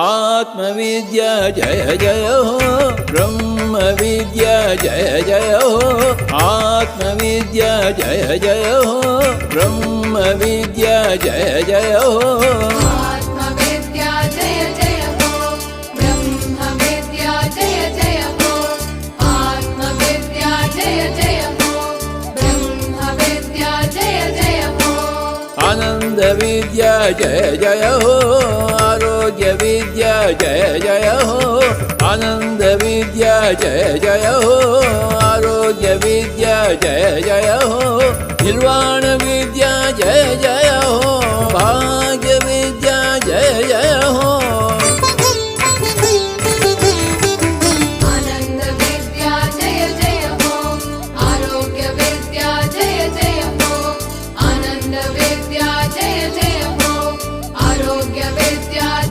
आत्मविद्या जय जय हो ब्रह्मविद्या जय जय हो आत्मविद्या जय जय हो ब्रह्मविद्या जय जय हो आत्मविद्या जय जय हो ब्रह्मविद्या जय जय हो आत्मविद्या जय जय हो ब्रह्मविद्या जय जय हो आनंद विद्या जय जय हो आरोग्य विद्या जय जय हो आनंद विद्या जय जय हो आरोग्य विद्या जय जय हो निर्वाण विद्या